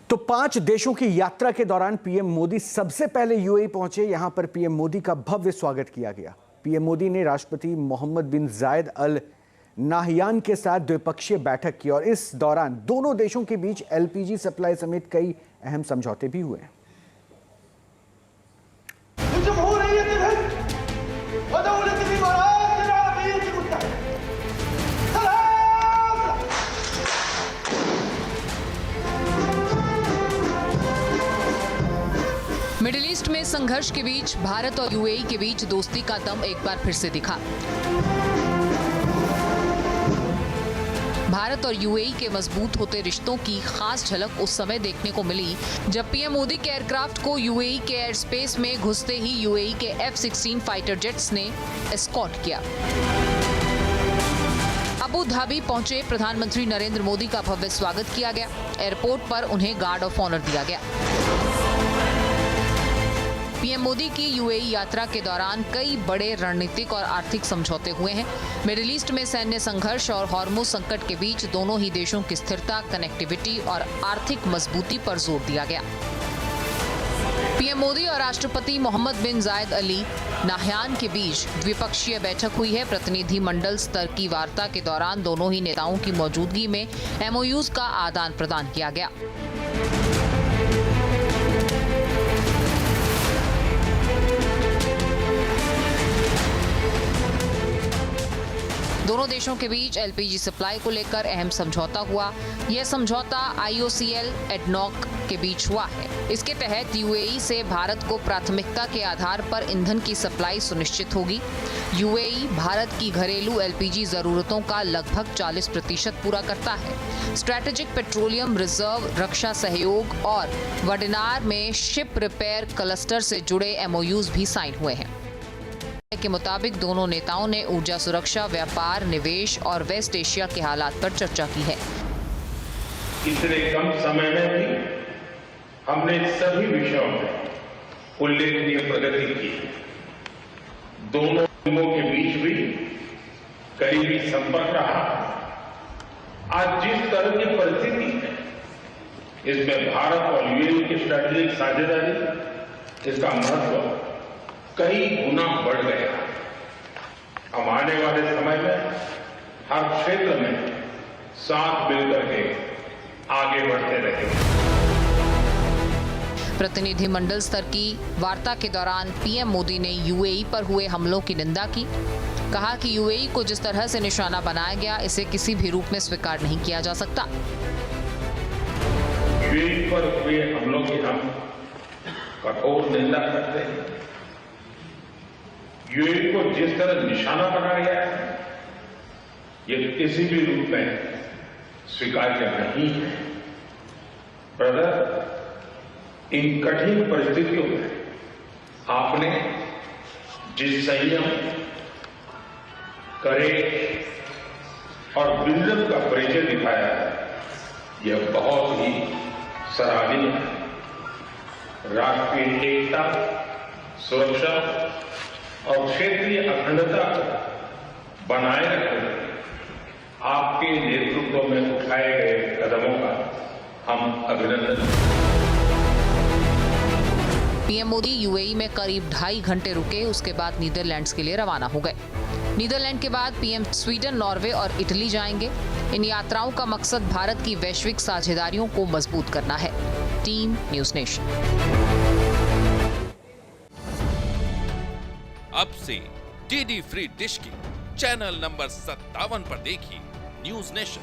तो 5 देशों की यात्रा के दौरान पीएम मोदी सबसे पहले यूएई पहुंचे। यहां पर पीएम मोदी का भव्य स्वागत किया गया। पीएम मोदी ने राष्ट्रपति मोहम्मद बिन जायद अल नाहयान के साथ द्विपक्षीय बैठक की और इस दौरान दोनों देशों के बीच एलपीजी सप्लाई समेत कई अहम समझौते भी हुए। मिडिल ईस्ट में संघर्ष के बीच भारत और यूएई के बीच दोस्ती का दम एक बार फिर से दिखा। भारत और यूएई के मजबूत होते रिश्तों की खास झलक उस समय देखने को मिली जब पीएम मोदी के एयरक्राफ्ट को यूएई के एयर स्पेस में घुसते ही यूएई के F-16 फाइटर जेट्स ने एस्कॉर्ट किया। अबू धाबी पहुंचे प्रधानमंत्री नरेंद्र मोदी का भव्य स्वागत किया गया। एयरपोर्ट पर उन्हें गार्ड ऑफ ऑनर दिया गया। पीएम मोदी की यूएई यात्रा के दौरान कई बड़े रणनीतिक और आर्थिक समझौते हुए हैं। मिडिल ईस्ट में सैन्य संघर्ष और हॉर्मुज संकट के बीच दोनों ही देशों की स्थिरता, कनेक्टिविटी और आर्थिक मजबूती पर जोर दिया गया। पीएम मोदी और राष्ट्रपति मोहम्मद बिन जायद अल नाहयान के बीच द्विपक्षीय बैठक हुई है। प्रतिनिधि मंडल स्तर की वार्ता के दौरान दोनों ही नेताओं की मौजूदगी में MOUs का आदान प्रदान किया गया। दोनों देशों के बीच एलपीजी सप्लाई को लेकर अहम समझौता हुआ। यह समझौता IOCL एडनॉक के बीच हुआ है। इसके तहत यूएई से भारत को प्राथमिकता के आधार पर ईंधन की सप्लाई सुनिश्चित होगी। यूएई भारत की घरेलू एलपीजी जरूरतों का लगभग 40% पूरा करता है। स्ट्रैटेजिक पेट्रोलियम रिजर्व, रक्षा सहयोग और वडनार में शिप रिपेयर क्लस्टर से जुड़े MOUs भी साइन हुए हैं। के मुताबिक दोनों नेताओं ने ऊर्जा सुरक्षा, व्यापार, निवेश और वेस्ट एशिया के हालात पर चर्चा की है। इतने कम समय में भी हमने सभी विषयों में उल्लेखनीय प्रगति की। दोनों देशों के बीच भी करीबी संपर्क रहा। आज जिस तरह की परिस्थिति है, इसमें भारत और यूएई की स्ट्रैटेजिक साझेदारी, इसका महत्व कई गुना बढ़ गया। हम आने वाले समय में हर क्षेत्र में साथ मिलकर के आगे बढ़ते रहेंगे। प्रतिनिधिमंडल स्तर की वार्ता के दौरान पीएम मोदी ने यूएई पर हुए हमलों की निंदा की। कहा कि यूएई को जिस तरह से निशाना बनाया गया, इसे किसी भी रूप में स्वीकार नहीं किया जा सकता। यूएई पर हुए हमलों की हम कठोर निंदा करते हैं। यूएई को जिस तरह निशाना बनाया गया है, ये किसी भी रूप में स्वीकार्य नहीं है। ब्रदर, इन कठिन परिस्थितियों में आपने जिस संयम, करेज और विजन का परिचय दिखाया है, यह बहुत ही सराहनीय है। राष्ट्रीय एकता, सुरक्षा और क्षेत्रीय अखंडता को बनाए रखने आपके नेतृत्व में उठाए गए कदमों का हम अभिनंदन। पीएम मोदी यूएई में करीब 2.5 घंटे रुके। उसके बाद नीदरलैंड्स के लिए रवाना हो गए। नीदरलैंड के बाद पीएम स्वीडन, नॉर्वे और इटली जाएंगे। इन यात्राओं का मकसद भारत की वैश्विक साझेदारियों को मजबूत करना है। Team news nation. अब से डीडी फ्री डिश की चैनल नंबर 57 पर देखिए न्यूज नेशन।